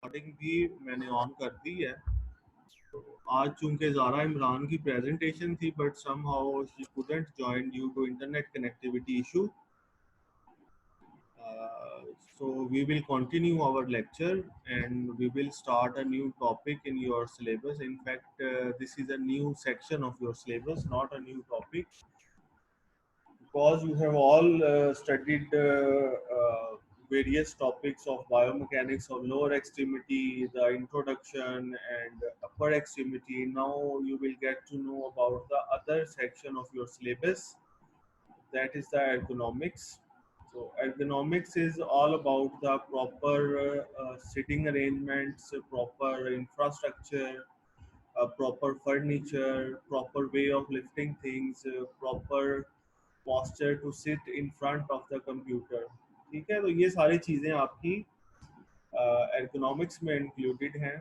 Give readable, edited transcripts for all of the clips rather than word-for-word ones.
Recording भी मैंने on कर दी है। आज चूंकि ज़ारा इमरान की प्रेजेंटेशन थी but somehow she couldn't join due to internet connectivity issue. So we will continue our lecture and we will start a new topic in your syllabus. In fact, this is a new section of your syllabus, not a new topic, because you have all studied various topics of biomechanics of lower extremity, the introduction and upper extremity. Now you will get to know about the other section of your syllabus, that is the ergonomics. So ergonomics is all about the proper sitting arrangements, proper infrastructure, proper furniture, proper way of lifting things, proper posture to sit in front of the computer. ठीक है, तो ये सारी चीज़ें आपकी ergonomics में included हैं।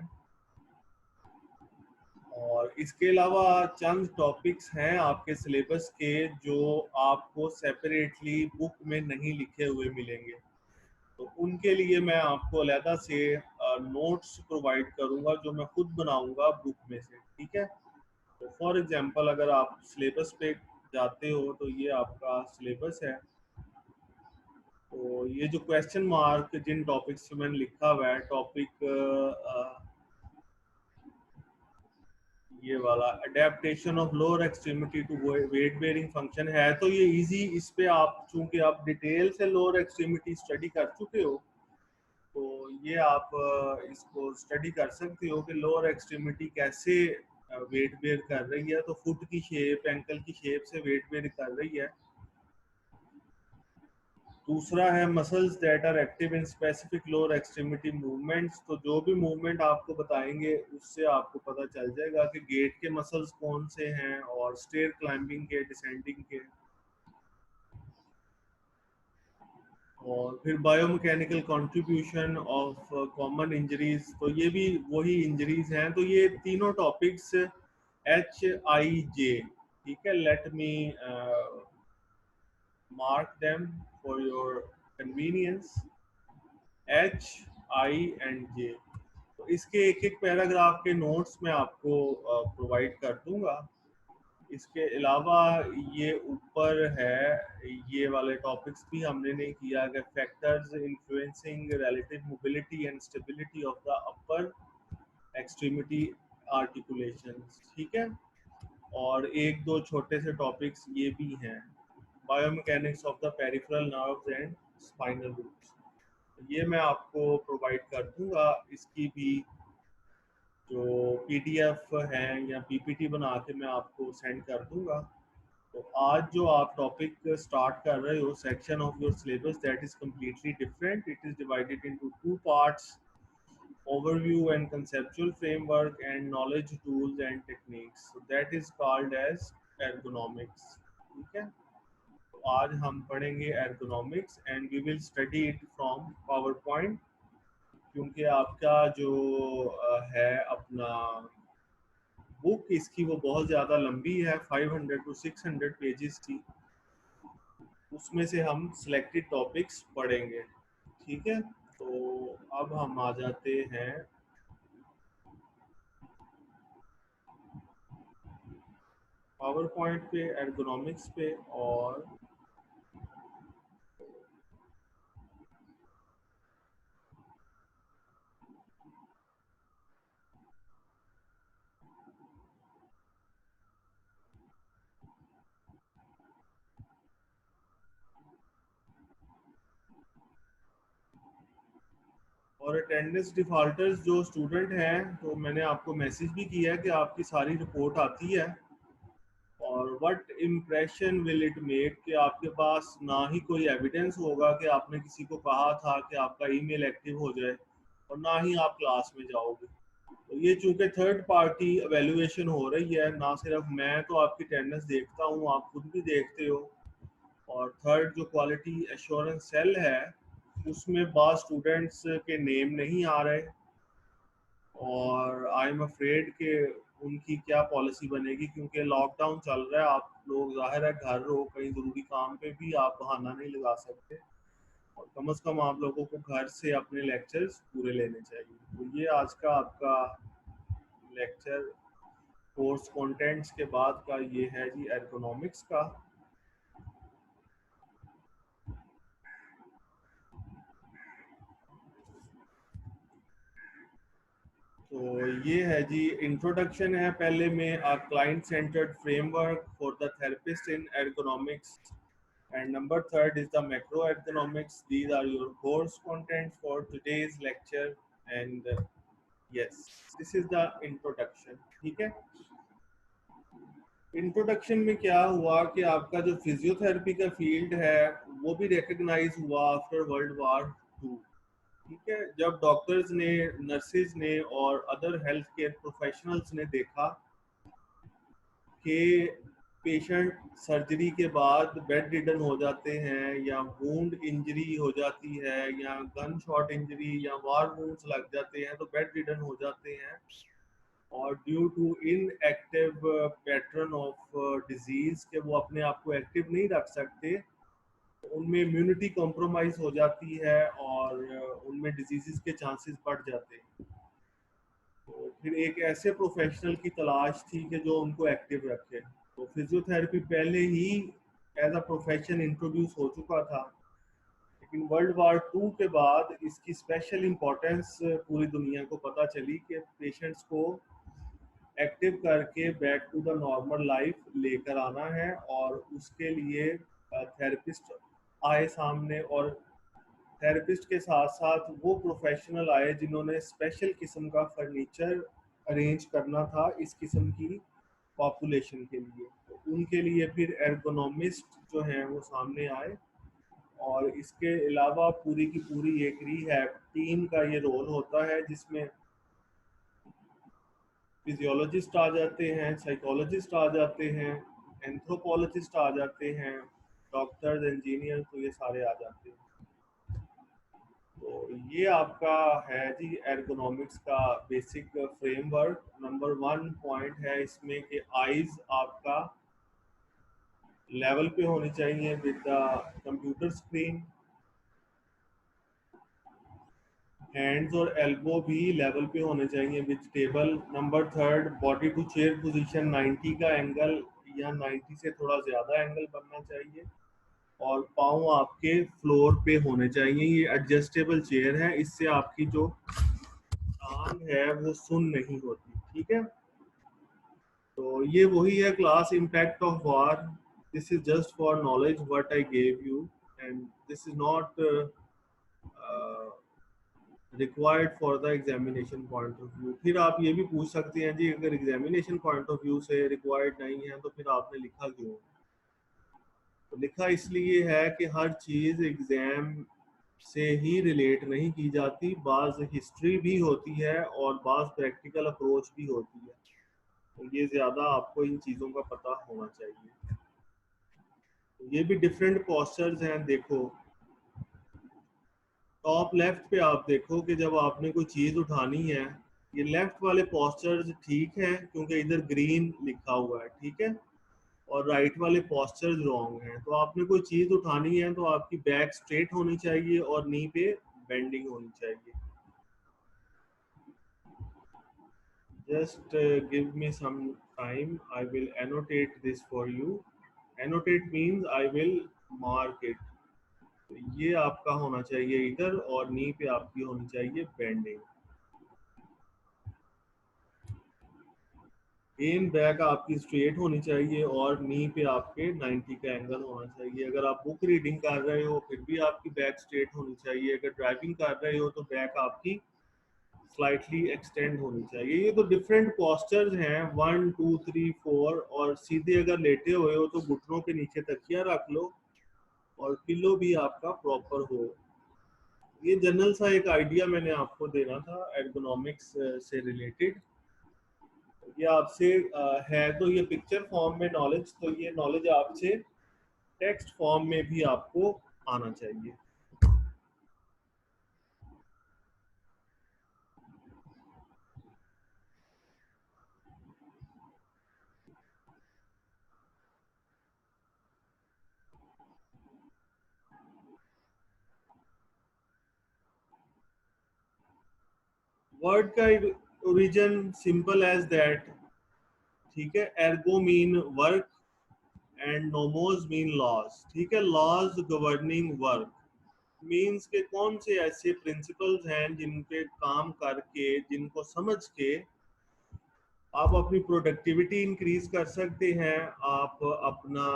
और इसके अलावा चंद टॉपिक्स हैं आपके सिलेबस के जो आपको सेपरेटली बुक में नहीं लिखे हुए मिलेंगे, तो उनके लिए मैं आपको अलहदा से नोट्स प्रोवाइड करूंगा जो मैं खुद बनाऊंगा बुक में से। ठीक है, तो फॉर एग्जांपल अगर आप सिलेबस पे जाते हो तो ये आपका सिलेबस है। तो ये जो क्वेश्चन मार्क जिन टॉपिक्स में मैंने लिखा हुआ है, टॉपिक ये वाला adaptation of lower extremity to weight bearing function है, तो ये इजी, इस पे आप चूंकि आप डिटेल से लोअर एक्सट्रीमिटी स्टडी कर चुके हो तो ये आप इसको स्टडी कर सकते हो कि लोअर एक्सट्रीमिटी कैसे वेट बेयर कर रही है। तो फुट की शेप, एंकल की शेप से वेट बेयर कर रही है। दूसरा है muscles that are active in specific lower extremity movements. तो जो भी मूवमेंट आपको बताएंगे उससे आपको पता चल जाएगा कि गेट के मसल्स कौन से हैं और स्टेयर क्लाइंबिंग के, डिसेंडिंग के। और फिर biomechanical contribution of common injuries, तो ये भी वही इंजरीज हैं। तो ये तीनों टॉपिक्स HIJ, ठीक है, let me mark them for your convenience, HI and J। तो इसके एक एक पैराग्राफ के नोट्स मैं आपको प्रोवाइड कर दूंगा। इसके अलावा ये ऊपर है, ये वाले टॉपिक्स भी हमने नहीं किया कि factors influencing relative mobility and stability of the upper extremity articulations. ठीक है, और एक दो छोटे से टॉपिक्स ये भी हैं, biomechanics of the peripheral nerves and spinal roots. ये मैं आपको प्रोवाइड कर दूंगा। इसकी भी जो PDF है या PPT बना के मैं आपको सेंड कर दूंगा। तो आज जो आप टॉपिक स्टार्ट कर रहे हो, section of your syllabus, that is completely different. It is divided into two parts, overview and conceptual framework and knowledge tools and techniques, so that is called as ergonomics। ठीक है, तो आज हम पढ़ेंगे ergonomics and we will study it from PowerPoint, क्योंकि आपका जो है अपना बुक, इसकी वो बहुत ज़्यादा लंबी है, 500 to 600 पेजेस की। उसमें से हम सिलेक्टेड टॉपिक्स पढ़ेंगे। ठीक है, तो अब हम आ जाते हैं पावर पॉइंट पे, एर्गोनॉमिक्स पे। और अटेंडेंस डिफॉल्टर्स जो स्टूडेंट हैं, तो मैंने आपको मैसेज भी किया है कि आपकी सारी रिपोर्ट आती है और what impression will it make, कि आपके पास ना ही कोई एविडेंस होगा कि आपने किसी को कहा था कि आपका ईमेल एक्टिव हो जाए, और ना ही आप क्लास में जाओगे। तो ये चूंकि थर्ड पार्टी एवेल्युएशन हो रही है, ना सिर्फ मैं तो आपकी अटेंडेंस देखता हूँ, आप खुद भी देखते हो। और थर्ड जो क्वालिटी एश्योरेंस सेल है उसमें बाद स्टूडेंट्स के नेम नहीं आ रहे, और आई एम अफ्रेड कि उनकी क्या पॉलिसी बनेगी, क्योंकि लॉकडाउन चल रहा है। आप लोग ज़ाहिर है घर हो, कहीं ज़रूरी काम पे भी आप बहाना नहीं लगा सकते। और कम से कम आप लोगों को घर से अपने लेक्चर्स पूरे लेने चाहिए। तो ये आज का आपका लेक्चर कोर्स कंटेंट्स के बाद का ये है जी एर्गोनॉमिक्स का। तो ये है जी इंट्रोडक्शन है पहले में, a client centered framework for the therapist in ergonomics, and number third is the macroeconomics. These are your course contents for today's lecture, and yes, this is the introduction। ठीक है, introduction में क्या हुआ कि आपका जो फिजियोथेरेपी का field है वो भी रिकग्नाइज हुआ आफ्टर वर्ल्ड वॉर 2। ठीक है, जब डॉक्टर्स ने, नर्सेज ने और अदर हेल्थ केयर प्रोफेशनल्स ने देखा कि पेशेंट सर्जरी के बाद बेड रिडन हो जाते हैं, या वूंड इंजरी हो जाती है, या गन शॉट इंजरी या वार वूंड्स लग जाते हैं तो बेड रिडन हो जाते हैं, और due to inactive pattern of disease के वो अपने आप को एक्टिव नहीं रख सकते, उनमें इम्यूनिटी कॉम्प्रोमाइज हो जाती है और उनमें डिजीजेस के चांसेस बढ़ जाते हैं। तो फिर एक ऐसे प्रोफेशनल की तलाश थी कि जो उनको एक्टिव रखे। तो फिजियोथेरेपी पहले ही एज अ प्रोफेशन इंट्रोड्यूस हो चुका था, लेकिन वर्ल्ड वॉर 2 के बाद इसकी स्पेशल इम्पोर्टेंस पूरी दुनिया को पता चली कि पेशेंट्स को एक्टिव करके back to the normal life लेकर आना है, और उसके लिए थेरेपिस्ट आए सामने, और थेरेपिस्ट के साथ साथ वो प्रोफेशनल आए जिन्होंने स्पेशल किस्म का फर्नीचर अरेंज करना था इस किस्म की पॉपुलेशन के लिए। तो उनके लिए फिर एर्गोनॉमिस्ट जो हैं वो सामने आए, और इसके अलावा पूरी की पूरी एक रीहैब टीम का ये रोल होता है, जिसमें फिजियोलॉजिस्ट आ जाते हैं, साइकोलॉजिस्ट आ जाते हैं, एंथ्रोपोलॉजिस्ट आ जाते हैं, डॉक्टर्स, इंजीनियर, तो ये सारे आ जाते हैं। तो ये आपका है जी एर्गोनॉमिक्स का बेसिक फ्रेमवर्क। नंबर 1 पॉइंट है इसमें कि आईज आपका लेवल पे होनी चाहिए with the computer screen, hands और एल्बो भी लेवल पे होने चाहिए with table. Number 3 body to chair position 90 का एंगल या 90 से थोड़ा ज़्यादा एंगल बनना चाहिए, और पाँव आपके फ्लोर पे होने चाहिए। ये एडजस्टेबल चेयर है, इससे आपकी जो टांग है वो सुन नहीं होती। ठीक है, तो ये वही है class impact of war. This is just for knowledge what I gave you, and this is not required for the examination point of view. फिर आप ये भी पूछ सकते हैं जी अगर एग्जामिनेशन पॉइंट ऑफ व्यू से रिक्वायर्ड नहीं है तो फिर आपने लिखा क्यों? तो लिखा इसलिए है कि हर चीज़ एग्जाम से ही रिलेट नहीं की जाती, बाज़ हिस्ट्री भी होती है और बाज़ प्रैक्टिकल अप्रोच भी होती है। तो ये ज़्यादा आपको इन चीज़ों का पता होना चाहिए। तो ये भी डिफरेंट पोस्चर्स हैं। देखो टॉप लेफ्ट पे आप देखो कि जब आपने कोई चीज़ उठानी है, ये लेफ्ट वाले पोस्चर्स ठीक है क्योंकि इधर ग्रीन लिखा हुआ है, ठीक है, और राइट वाले पोस्चर्स रॉन्ग हैं। तो आपने कोई चीज़ उठानी है तो आपकी बैक स्ट्रेट होनी चाहिए और नी पे बेंडिंग होनी चाहिए। Just give me some time, I will annotate this for you। Annotate means I will mark it। तो ये आपका होना चाहिए इधर, और नी पे आपकी होनी चाहिए बेंडिंग। एम बैक आपकी स्ट्रेट होनी चाहिए और नी पे आपके 90 का एंगल होना चाहिए। अगर आप बुक रीडिंग कर रहे हो फिर भी आपकी बैक स्ट्रेट होनी चाहिए। अगर ड्राइविंग कर रहे हो तो बैक आपकी स्लाइटली एक्सटेंड होनी चाहिए। ये तो डिफरेंट पोस्चर्स हैं 1 2 3 4। और सीधे अगर लेटे हुए हो तो घुटनों के नीचे तकिया रख लो और पिलो भी आपका प्रॉपर हो। ये जनरल सा एक आइडिया मैंने आपको देना था एर्गोनॉमिक्स से रिलेटेड। ये आपसे है तो ये पिक्चर फॉर्म में नॉलेज, तो ये नॉलेज आपसे टेक्स्ट फॉर्म में भी आपको आना चाहिए। वर्ड का ओरिजिन सिंपल एज दैट, ठीक है। Ergo mean work and nomos mean laws, ठीक है। लॉज गवर्निंग वर्क मीन्स के कौन से ऐसे प्रिंसिपल्स हैं जिन पे काम करके, जिनको समझ के आप अपनी प्रोडक्टिविटी इंक्रीज कर सकते हैं, आप अपना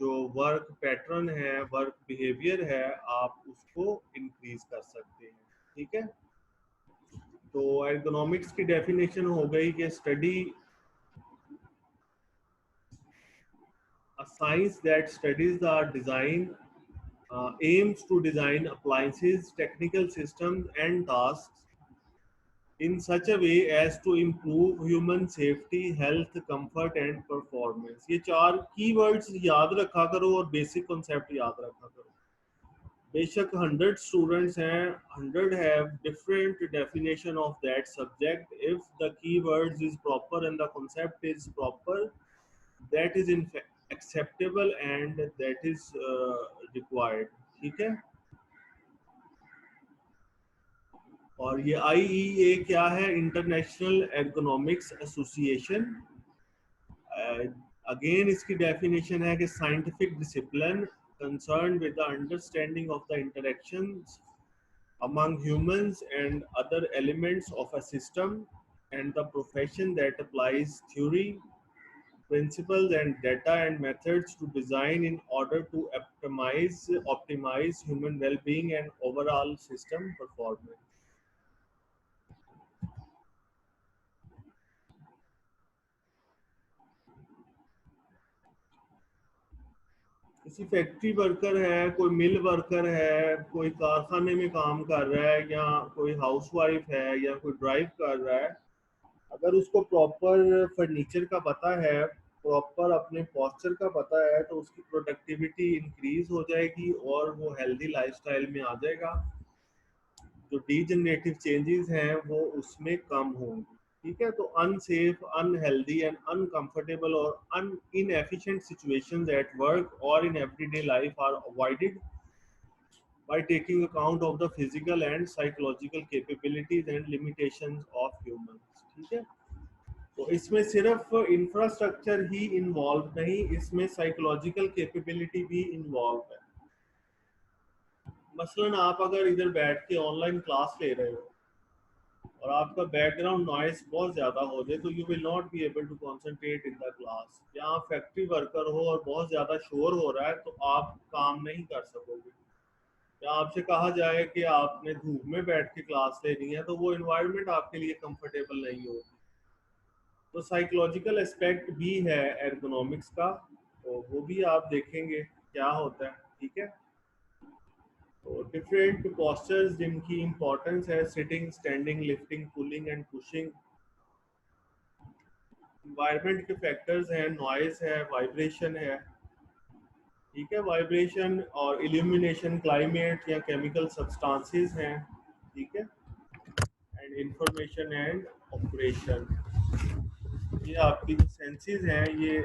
जो वर्क पैटर्न है, वर्क बिहेवियर है, आप उसको इंक्रीज कर सकते हैं, ठीक है। तो एर्गोनॉमिक्स की डेफिनेशन हो गई कि study, a science that studies the design, aims to design appliances, technical systems and tasks in such a way as to improve human safety, health, comfort and performance। ये चार कीवर्ड्स याद रखा करो और बेसिक कॉन्सेप्ट याद रखा करो। बेशक 100 स्टूडेंट्स हैं, 100 have different definition of that subject, if the keywords is proper and the concept is proper, that is in fact acceptable and that is required, ठीक है। और ये IEA क्या है? International ergonomics association. अगेन इसकी definition है कि scientific discipline concerned with the understanding of the interactions among humans and other elements of a system, and the profession that applies theory, principles and data and methods to design in order to optimize human well-being and overall system performance। किसी factory worker है, कोई mill worker है, कोई कारखाने में काम कर रहा है, या कोई हाउसवाइफ है, या कोई ड्राइव कर रहा है, अगर उसको प्रॉपर फर्नीचर का पता है, प्रॉपर अपने पॉस्चर का पता है, तो उसकी प्रोडक्टिविटी इंक्रीज हो जाएगी और वो हेल्दी लाइफस्टाइल में आ जाएगा। जो डीजनरेटिव चेंजेस हैं वो उसमें कम होंगे, ठीक है। तो अनसेफ, अनहेल्दी एंड अनकंफर्टेबल और इनएफिशिएंट सिचुएशंस एट वर्क और in everyday life are avoided by taking account of the physical and psychological capabilities and limitations of humans, ठीक है। तो इसमें सिर्फ इंफ्रास्ट्रक्चर ही इन्वॉल्व नहीं, इसमें साइकोलॉजिकल कैपेबिलिटी भी इन्वॉल्व है। मसलन आप अगर इधर बैठ के ऑनलाइन क्लास ले रहे हो और आपका बैकग्राउंड नॉइस बहुत ज़्यादा हो जाए, तो you will not be able to concentrate in the class. या आप फैक्ट्री वर्कर हो और बहुत ज़्यादा शोर हो रहा है, तो आप काम नहीं कर सकोगे। या आपसे कहा जाए कि आपने धूप में बैठ के क्लास लेनी है, तो वो इन्वायरमेंट आपके लिए कंफर्टेबल नहीं होगी। तो साइकोलॉजिकल एस्पेक्ट भी है एर्गोनॉमिक्स का, तो वो भी आप देखेंगे क्या होता है, ठीक है। तो डिफरेंट पोस्चर्स जिनकी इंपॉर्टेंस है, sitting, standing, lifting, pulling and pushing. Environment के फैक्टर्स हैं, नॉइज है, वाइब्रेशन है, ठीक है। वाइब्रेशन और इल्यूमिनेशन, क्लाइमेट या केमिकल सब्सटेंसेस हैं, ठीक है। एंड इंफॉर्मेशन एंड ऑपरेशन, ये आपकी जो सेंसेस हैं, ये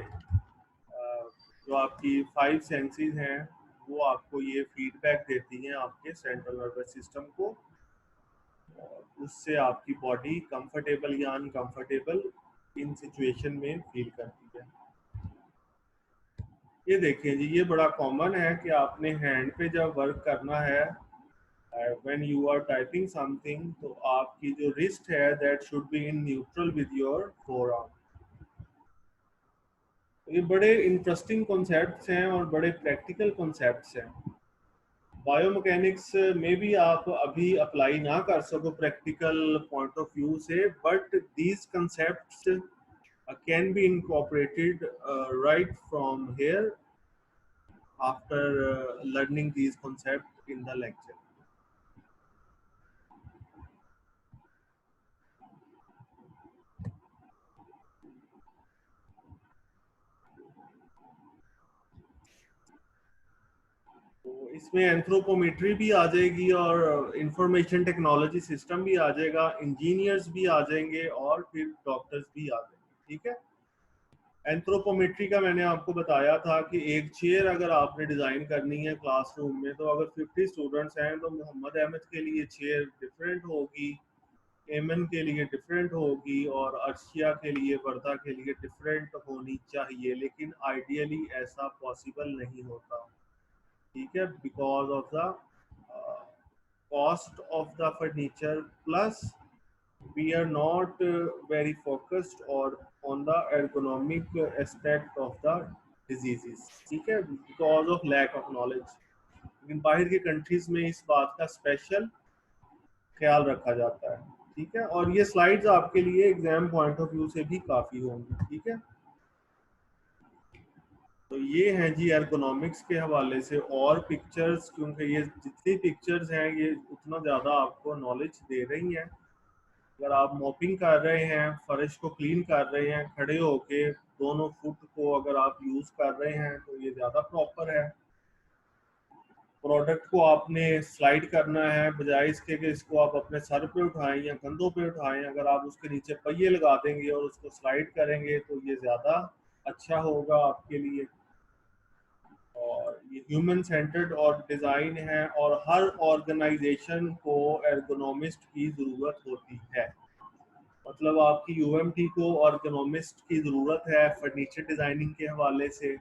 जो आपकी 5 सेंसेस हैं, वो आपको ये फीडबैक देती हैं आपके सेंट्रल नर्वस सिस्टम को, और उससे आपकी बॉडी कंफर्टेबल या अनकंफर्टेबल इन सिचुएशन में फील करती है। ये देखिए जी, ये बड़ा कॉमन है कि आपने हैंड पे जब वर्क करना है, when you are typing something, तो आपकी जो रिस्ट है that should be in neutral with your forearm. ये बड़े इंटरेस्टिंग कॉन्सेप्ट्स हैं और बड़े प्रैक्टिकल कॉन्सेप्ट्स हैं। बायोमैकेनिक्स में भी आप अभी अप्लाई ना कर सको प्रैक्टिकल पॉइंट ऑफ व्यू से, but these concepts can be incorporated right from here after learning these concepts in the lecture। तो इसमें एंथ्रोपोमेट्री भी आ जाएगी और इंफॉर्मेशन टेक्नोलॉजी सिस्टम भी आ जाएगा, इंजीनियर्स भी आ जाएंगे और फिर डॉक्टर्स भी आ जाएंगे, ठीक है। एंथ्रोपोमेट्री का मैंने आपको बताया था कि एक चेयर अगर आपने डिज़ाइन करनी है क्लासरूम में, तो अगर 50 स्टूडेंट्स हैं तो मोहम्मद अहमद के लिए चेयर डिफरेंट होगी, एमन के लिए डिफरेंट होगी और अर्शिया के लिए, वर्धा के लिए डिफरेंट होनी चाहिए, लेकिन आइडियली ऐसा पॉसिबल नहीं होता। ठीक है, because of the cost of the furniture, plus we are not very focused or on the ergonomic aspect of the diseases, ठीक है, because of lack of knowledge। लेकिन बाहर के कंट्रीज में इस बात का स्पेशल ख्याल रखा जाता है। ठीक है, और ये स्लाइड्स आपके लिए एग्जाम पॉइंट ऑफ व्यू से भी काफ़ी होंगी। ठीक है, तो ये हैं जी एर्गोनॉमिक्स के हवाले से और पिक्चर्स, क्योंकि ये जितनी पिक्चर्स हैं ये उतना ज़्यादा आपको नॉलेज दे रही हैं। अगर आप मॉपिंग कर रहे हैं, फर्श को क्लीन कर रहे हैं खड़े होके, दोनों फुट को अगर आप यूज़ कर रहे हैं तो ये ज़्यादा प्रॉपर है। प्रोडक्ट को आपने स्लाइड करना है, बजाय इसके कि इसको आप अपने सर पे उठाएं या कंधों पे उठाएं, अगर आप उसके नीचे पहिए लगा देंगे और उसको स्लाइड करेंगे तो ये ज़्यादा अच्छा होगा आपके लिए। और ये ह्यूमन सेंटर्ड और डिज़ाइन है, और हर ऑर्गेनाइजेशन को एर्गोनॉमिस्ट की ज़रूरत होती है। मतलब आपकी यूएमटी को ऑर्गेनॉमिस्ट की ज़रूरत है फर्नीचर डिज़ाइनिंग के हवाले से,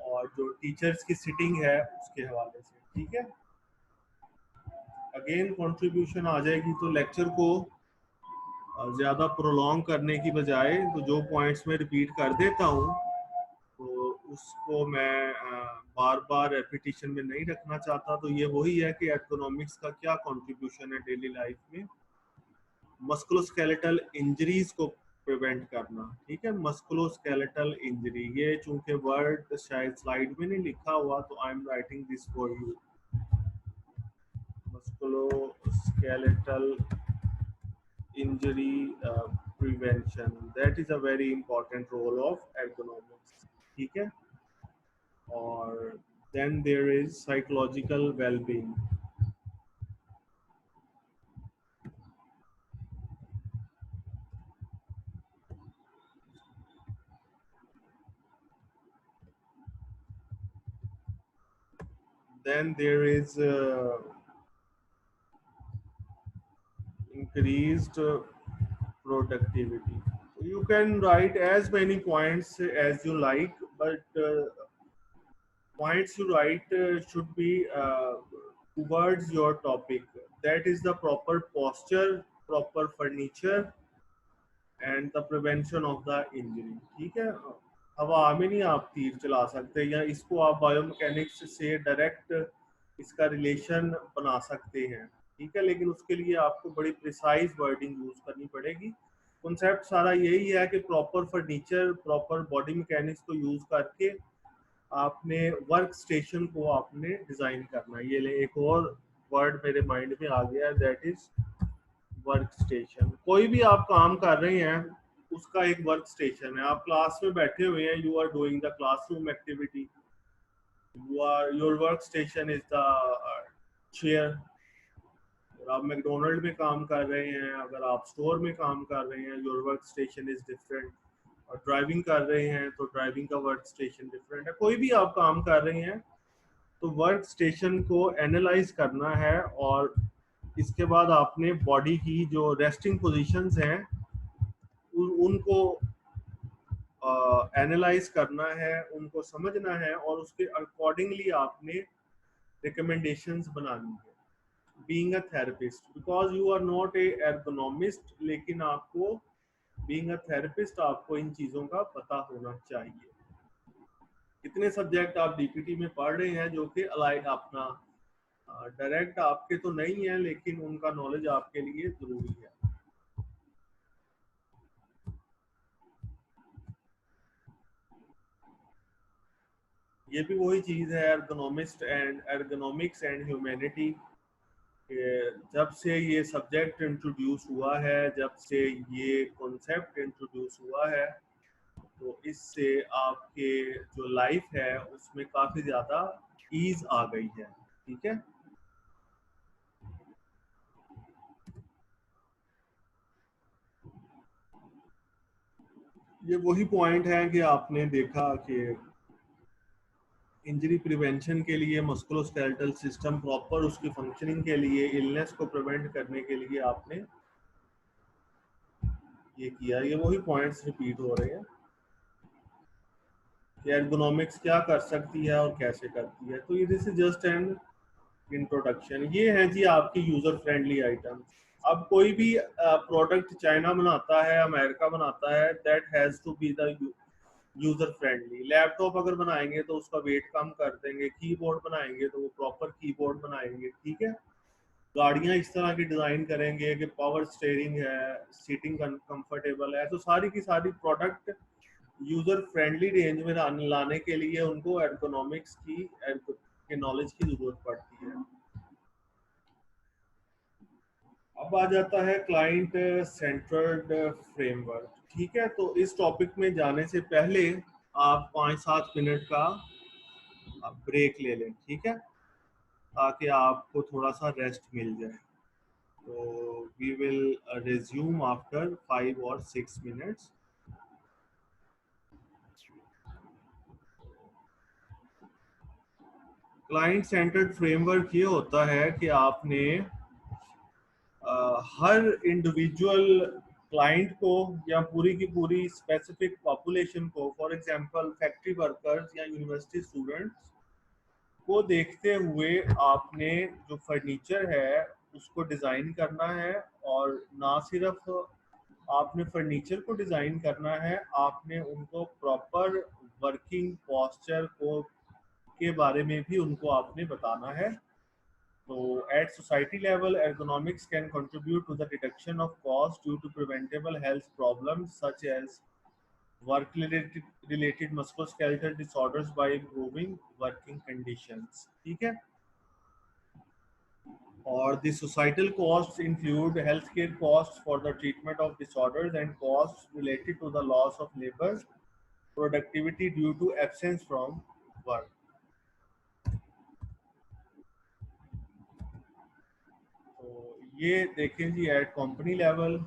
और जो टीचर्स की सिटिंग है उसके हवाले से। ठीक है, अगेन कंट्रीब्यूशन आ जाएगी, तो लेक्चर को ज़्यादा प्रोलॉन्ग करने की बजाय तो जो पॉइंट्स में रिपीट कर देता हूँ तो उसको मैं बार बार रेपिटेशन में नहीं रखना चाहता। तो ये वही है कि एर्गोनॉमिक्स का क्या कंट्रीब्यूशन है डेली लाइफ में, मस्कुलोस्केलेटल इंजरीज को प्रिवेंट करना। ठीक है, मस्कुलोस्केलेटल इंजरी, ये चूंकि वर्ड शायद स्लाइड में नहीं लिखा हुआ तो I am writing this for you. Musculoskeletal injury prevention, that is a very important role of ergonomics। ठीक है, और then there is psychological well-being। then there is increased productivity। You can write as many points as you like, but points you write should be towards your topic, that is the proper posture, proper furniture and the prevention of the injury। ठीक है, हवा में नहीं आप तीर चला सकते, या इसको आप बायोमैकेनिक्स से डायरेक्ट इसका रिलेशन बना सकते हैं। ठीक है, लेकिन उसके लिए आपको बड़ी प्रिसाइज वर्डिंग यूज करनी पड़ेगी। कॉन्सेप्ट सारा यही है कि proper furniture, proper body mechanics को यूज करके आपने वर्क स्टेशन को आपने डिजाइन करना है। ये ले एक और वर्ड मेरे माइंड में आ गया, दैट इज वर्क स्टेशन। कोई भी आप काम कर रहे हैं उसका एक वर्क स्टेशन है। आप क्लास में बैठे हुए हैं, you are doing the classroom activity, you are, your workstation is the chair. अगर आप मैकडोनल्ड में काम कर रहे हैं, अगर आप स्टोर में काम कर रहे हैं, your workstation is different. और ड्राइविंग कर रहे हैं तो ड्राइविंग का वर्क स्टेशन डिफरेंट है। कोई भी आप काम कर रहे हैं तो वर्क स्टेशन को एनालाइज करना है, और इसके बाद आपने बॉडी की जो रेस्टिंग पोजीशंस हैं उनको एनालाइज करना है, उनको समझना है, और उसके अकॉर्डिंगली आपने रिकमेंडेशंस बनानी है। Being a therapist, because you are not a ergonomist, लेकिन आपको बीइंग अ थेरेपिस्ट आपको इन चीज़ों का पता होना चाहिए। कितने सब्जेक्ट आप डीपीटी में पढ़ रहे हैं जो कि अलाइड अपना डायरेक्ट आपके तो नहीं है, लेकिन उनका नॉलेज आपके लिए जरूरी है। ये भी वही चीज़ है, एर्गोनॉमिक्स एंड ह्यूमैनिटी। जब से ये सब्जेक्ट इंट्रोड्यूस हुआ है, जब से ये कॉन्सेप्ट इंट्रोड्यूस हुआ है, तो इससे आपके जो लाइफ है उसमें काफ़ी ज़्यादा ईज आ गई है। ठीक है, ये वही पॉइंट है कि आपने देखा कि इंजरी प्रिवेंशन के लिए मस्कुलोस्केलेटल सिस्टम प्रॉपर उसकी फंक्शनिंग के लिए, इलनेस को प्रिवेंट करने के लिए आपने ये किया, ये वही पॉइंट्स रिपीट हो रहे हैं कि एर्गोनॉमिक्स क्या कर सकती है और कैसे करती है। तो ये this is just an introduction. ये है जी आपकी यूजर फ्रेंडली आइटम्स। अब कोई भी प्रोडक्ट चाइना बनाता है, अमेरिका बनाता है, that has to be the user friendly. Laptop अगर बनाएंगे तो उसका वेट कम कर देंगे, कीबोर्ड बनाएंगे तो वो प्रॉपर कीबोर्ड बनाएंगे, ठीक है। गाड़ियां इस तरह की डिजाइन करेंगे कि पावर स्टेयरिंग है, सीटिंग कंफर्टेबल है। तो सारी की सारी प्रोडक्ट यूजर फ्रेंडली रेंज में लाने के लिए उनको एर्गोनॉमिक्स के नॉलेज की जरूरत पड़ती है। अब आ जाता है क्लाइंट सेंटर्ड फ्रेमवर्क, ठीक है। तो इस टॉपिक में जाने से पहले आप 5-7 मिनट का ब्रेक ले लें, ठीक है, ताकि आपको थोड़ा सा रेस्ट मिल जाए। तो we will resume after 5 or 6 minutes। Client centered framework ये होता है कि आपने हर इंडिविजुअल क्लाइंट को या पूरी की पूरी स्पेसिफिक पॉपुलेशन को, फॉर एग्जांपल फैक्ट्री वर्कर्स या यूनिवर्सिटी स्टूडेंट्स को देखते हुए आपने जो फर्नीचर है उसको डिज़ाइन करना है। और ना सिर्फ आपने फर्नीचर को डिज़ाइन करना है, आपने उनको प्रॉपर वर्किंग पोस्चर को के बारे में भी उनको आपने बताना है। So at society level, ergonomics can contribute to the reduction of cost due to preventable health problems such as work-related musculoskeletal disorders by improving working conditions, ठीक है। और the societal costs include healthcare costs for the treatment of disorders and costs related to the loss of labor productivity due to absence from work। तो ये देखें जी at company level,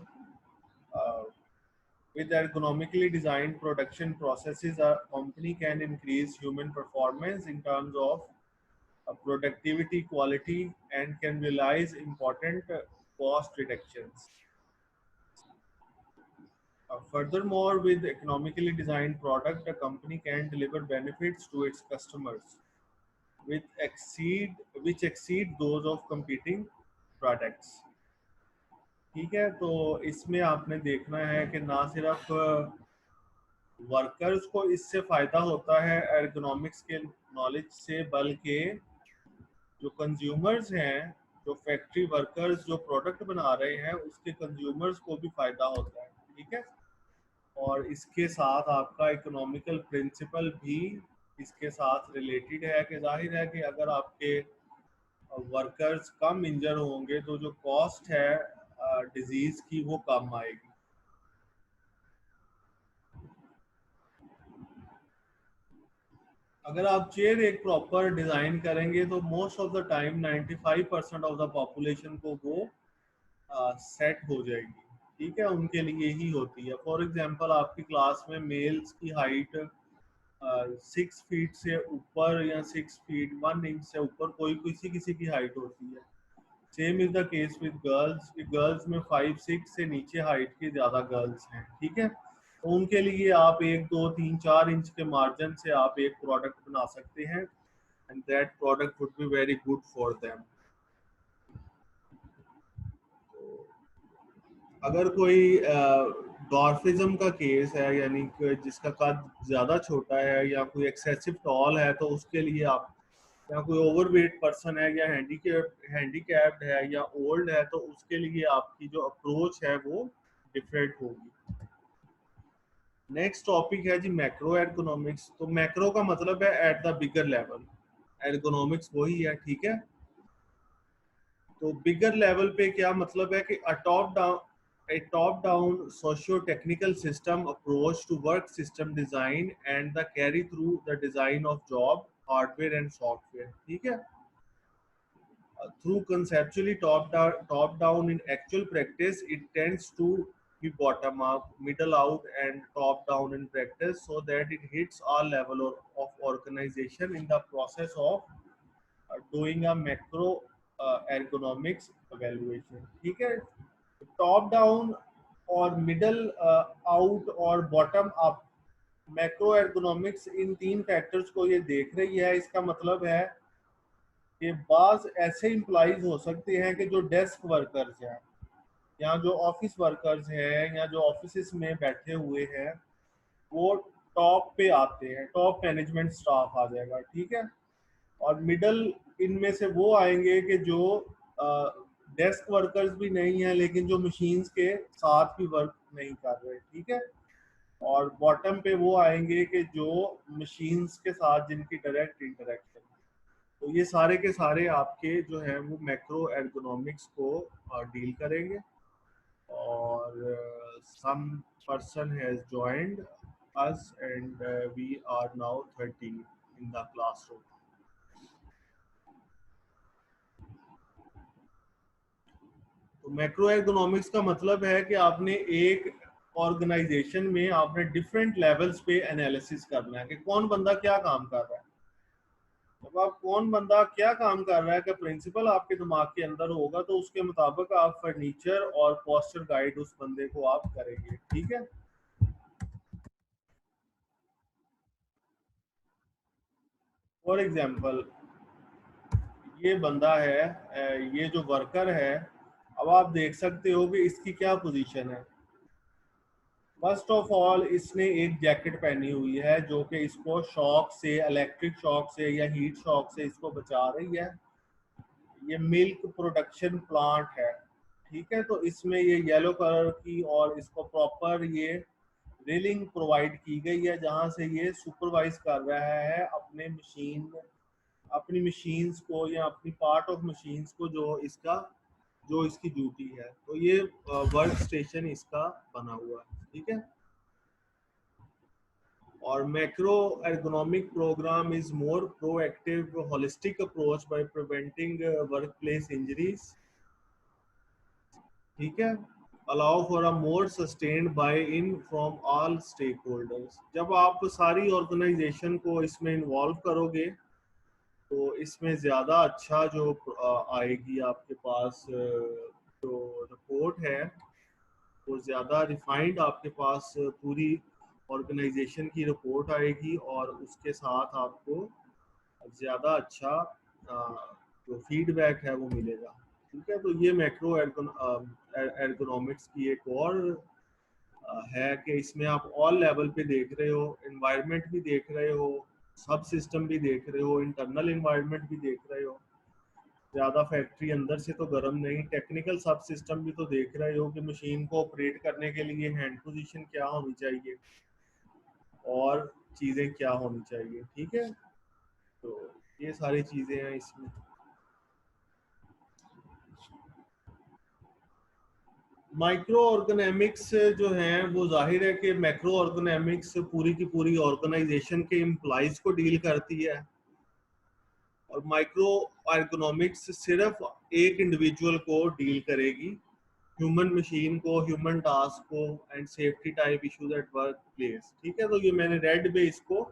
with ergonomically designed production processes, a company can increase human performance in terms of productivity, quality, and can realize important cost reductions. Furthermore, with economically designed product, a company can deliver benefits to its customers which exceed those of competing products। ठीक है। तो इसमें आपने देखना है कि ना सिर्फ वर्कर्स को इससे फायदा होता है एर्गोनॉमिक्स के नॉलेज से, बल्कि जो कंज्यूमर्स हैं, जो फैक्ट्री वर्कर्स जो प्रोडक्ट बना रहे हैं उसके कंज्यूमर्स को भी फायदा होता है, ठीक है। और इसके साथ आपका इकोनॉमिकल प्रिंसिपल भी इसके साथ रिलेटेड है कि जाहिर है कि अगर आपके वर्कर्स कम इंजर होंगे तो जो कॉस्ट है डिजीज की वो कम आएगी। अगर आप चेयर एक प्रॉपर डिजाइन करेंगे तो most of the time 95% of the population को वो सेट हो जाएगी, ठीक है, उनके लिए ही होती है। फॉर एग्जांपल आपकी क्लास में मेल्स की हाइट 6 फीट से ऊपर या 6 फीट 1 इंच से ऊपर कोई किसी किसी की हाइट होती है। Same is the case with girls, girls में 5-6 से नीचे हाइट के ज़्यादा गर्ल्स हैं, ठीक है। तो उनके लिए आप 1-2-3-4 इंच के मार्जिन से आप एक प्रोडक्ट बना सकते हैं and that product would be very good for them. अगर कोई डॉर्फिज्म का केस है, यानी कि जिसका कद ज़्यादा छोटा है या कोई एक्सेसिव टॉल है, तो उसके लिए आप, या कोई ओवरवेट पर्सन है या हैंडीकैप्ड है या ओल्ड है, तो उसके लिए आपकी जो अप्रोच है वो डिफरेंट होगी। नेक्स्ट टॉपिक है जी मैक्रो एर्गोनॉमिक्स। तो मैक्रो का मतलब है at the bigger level, ergonomics वही है, ठीक है। तो बिगर लेवल पे क्या मतलब है कि a top down socio technical system approach to work system design and the carry through the design of job hardware and software, ठीक है। Through conceptually top down in actual practice it tends to be bottom up, middle out and top down in practice, so that it hits all level of organization in the process of doing a macro ergonomics evaluation, ठीक है। Top down और middle out और bottom up. Macro ergonomics इन तीन factors को ये देख रही है। इसका मतलब है कि बाज ऐसे इम्प्लॉइज हो सकते हैं कि जो डेस्क वर्कर्स हैं या जो ऑफिस वर्कर्स हैं या जो ऑफिस में बैठे हुए हैं, वो टॉप पे आते हैं, टॉप मैनेजमेंट स्टाफ आ जाएगा, ठीक है। और मिडल इनमें से वो आएंगे कि जो डेस्क वर्कर्स भी नहीं है लेकिन जो मशीन्स के साथ भी वर्क नहीं कर रहे, ठीक है। और बॉटम पे वो आएंगे कि जो मशीन्स के साथ जिनकी डायरेक्ट इंटरेक्शन। तो ये सारे के सारे आपके जो है वो मैक्रो एर्गोनॉमिक्स को डील करेंगे। और some person has joined us and we are now 30 in the classroom. तो मैक्रो इकोनॉमिक्स का मतलब है कि आपने एक ऑर्गेनाइजेशन में आपने डिफरेंट लेवल्स पे एनालिसिस करना है कि कौन बंदा क्या काम कर रहा है। जब आप कौन बंदा क्या काम कर रहा है का प्रिंसिपल आपके दिमाग के अंदर होगा तो उसके मुताबिक आप फर्नीचर और पोस्टर गाइड उस बंदे को आप करेंगे, ठीक है। फॉर एग्जाम्पल ये बंदा है, ये जो वर्कर है, अब आप देख सकते हो कि इसकी क्या पोजीशन है। फर्स्ट ऑफ ऑल इसने एक जैकेट पहनी हुई है जो कि इसको शॉक से, इलेक्ट्रिक शॉक से या हीट शॉक से इसको बचा रही है। ये मिल्क प्रोडक्शन प्लांट है, ठीक है। तो इसमें ये येलो कलर की और इसको प्रॉपर ये रेलिंग प्रोवाइड की गई है जहाँ से ये सुपरवाइज कर रहा है अपने मशीन, अपनी मशीन्स को या अपनी पार्ट ऑफ मशीन्स को जो इसकी ड्यूटी है। तो ये वर्क स्टेशन इसका बना हुआ है, ठीक है। और macro ergonomic program is more proactive holistic approach by preventing workplace injuries, ठीक है। Allow for a more sustained buy in from all stakeholders. जब आप सारी ऑर्गेनाइजेशन को इसमें इन्वॉल्व करोगे तो इसमें ज़्यादा अच्छा जो आएगी आपके पास जो रिपोर्ट है वो ज़्यादा रिफाइंड आपके पास पूरी ऑर्गेनाइजेशन की रिपोर्ट आएगी और उसके साथ आपको ज़्यादा अच्छा जो फीडबैक है वो मिलेगा, ठीक है। तो ये मैक्रो एर्गोनॉमिक्स की एक और है कि इसमें आप ऑल लेवल पे देख रहे हो, एनवायरनमेंट भी देख रहे हो, सब सिस्टम भी देख रहे हो, इंटरनल एनवायरनमेंट भी देख रहे हो। ज़्यादा फैक्ट्री अंदर से तो गर्म नहीं, टेक्निकल सब सिस्टम भी तो देख रहे हो कि मशीन को ऑपरेट करने के लिए हैंड पोजीशन क्या होनी चाहिए और चीज़ें क्या होनी चाहिए, ठीक है। तो ये सारी चीज़ें हैं इसमें। माइक्रो ऑर्गेनामिक्स जो हैं वो जाहिर है कि मैक्रो ऑर्गेनामिक्स पूरी की पूरी ऑर्गेनाइजेशन के एम्प्लॉइज को डील करती है और माइक्रो एर्गोनॉमिक्स सिर्फ एक इंडिविजुअल को डील करेगी, ह्यूमन मशीन को, ह्यूमन टास्क को and safety type issues at work place, ठीक है। तो ये मैंने रेड पे इसको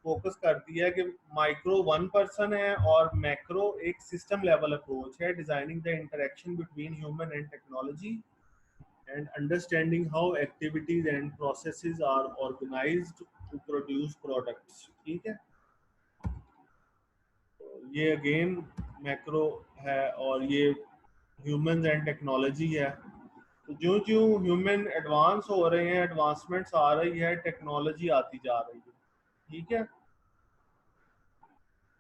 फोकस कर दिया है कि माइक्रो वन पर्सन है और मैक्रो एक सिस्टम लेवल अप्रोच है, designing the interaction between human and technology and understanding how activities and processes are organized to produce products, ठीक है। तो ये अगेन मैक्रो है और ये ह्यूमन एंड टेक्नोलॉजी है। तो जो जो ह्यूमन एडवांस हो रहे हैं, एडवांसमेंट्स आ रही है, टेक्नोलॉजी आती जा रही है, ठीक है।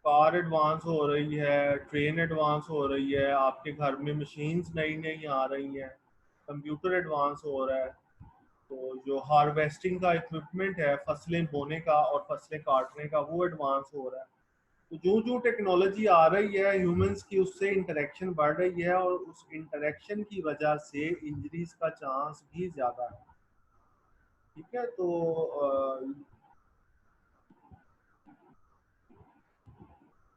कार एडवांस हो रही है, ट्रेन एडवांस हो रही है, आपके घर में मशीन्स नई नई आ रही हैं, कंप्यूटर एडवांस हो रहा है। तो जो हार्वेस्टिंग का इक्विपमेंट है फसलें बोने का और फसलें काटने का, वो एडवांस हो रहा है। तो जो जो टेक्नोलॉजी आ रही है ह्यूमंस की, उससे इंटरेक्शन बढ़ रही है और उस इंटरेक्शन की वजह से इंजरीज का चांस भी ज़्यादा है, ठीक है। तो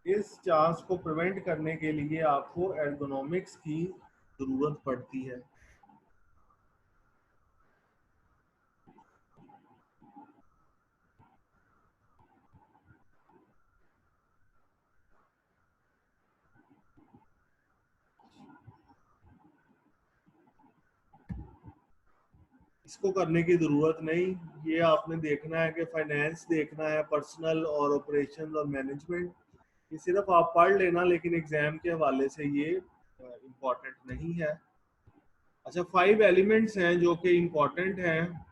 इस चांस को प्रिवेंट करने के लिए आपको एर्गोनॉमिक्स की ज़रूरत पड़ती है। इसको करने की ज़रूरत नहीं। ये आपने देखना है कि फाइनेंस देखना है, पर्सनल और ऑपरेशन और मैनेजमेंट, ये सिर्फ आप पढ़ लेना, लेकिन एग्जाम के हवाले से ये इम्पोर्टेंट नहीं है। अच्छा, 5 एलिमेंट्स हैं जो कि इम्पोर्टेंट हैं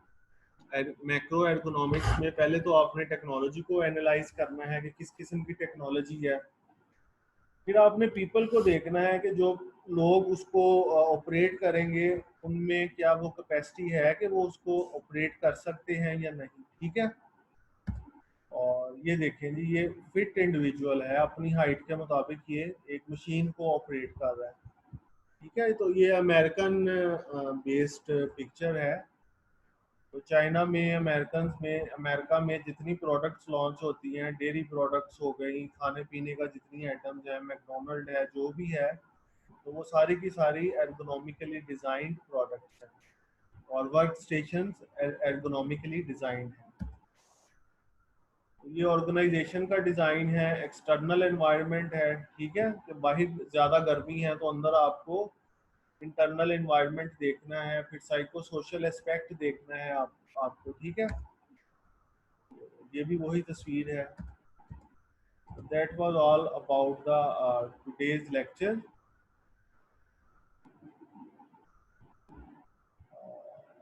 मैक्रो इकोनॉमिक्स में। पहले तो आपने टेक्नोलॉजी को एनालाइज करना है कि किस किस्म की टेक्नोलॉजी है। फिर आपने पीपल को देखना है कि जो लोग उसको ऑपरेट करेंगे उनमें क्या वो कैपेसिटी है कि वो उसको ऑपरेट कर सकते हैं या नहीं, ठीक है। और ये देखें जी, ये फिट इंडिविजुअल है, अपनी हाइट के मुताबिक ये एक मशीन को ऑपरेट कर रहा है, ठीक है। तो ये अमेरिकन बेस्ड पिक्चर है। तो चाइना में, अमेरिका में जितनी प्रोडक्ट्स लॉन्च होती हैं, डेयरी प्रोडक्ट्स हो गई, खाने पीने का जितनी आइटम्स है, मैकडोनल्ड है, जो भी है, तो वो सारी की सारी एर्गोनॉमिकली डिज़ाइंड प्रोडक्ट्स हैं और वर्क स्टेशन एर्गोनॉमिकली डिज़ाइंड है। ये ऑर्गेनाइजेशन का डिज़ाइन है, एक्सटर्नल एनवायरनमेंट है, ठीक है, कि बाहर ज़्यादा गर्मी है तो अंदर आपको इंटरनल एनवायरनमेंट देखना है, फिर साइको सोशल एस्पेक्ट देखना है आपको, ठीक है। ये भी वही तस्वीर है। That was all about the today's lecture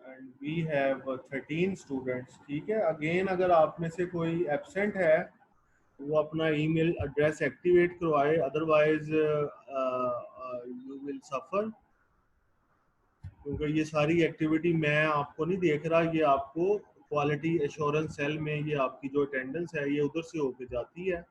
and we have 13 students, ठीक है। अगेन अगर आप में से कोई एब्सेंट है वो अपना ईमेल एड्रेस एक्टिवेट करवाए, अदरवाइज यू विल सफ़र, क्योंकि ये सारी एक्टिविटी मैं आपको नहीं देख रहा, ये आपको क्वालिटी एश्योरेंस सेल में ये आपकी जो अटेंडेंस है ये उधर से होके जाती है।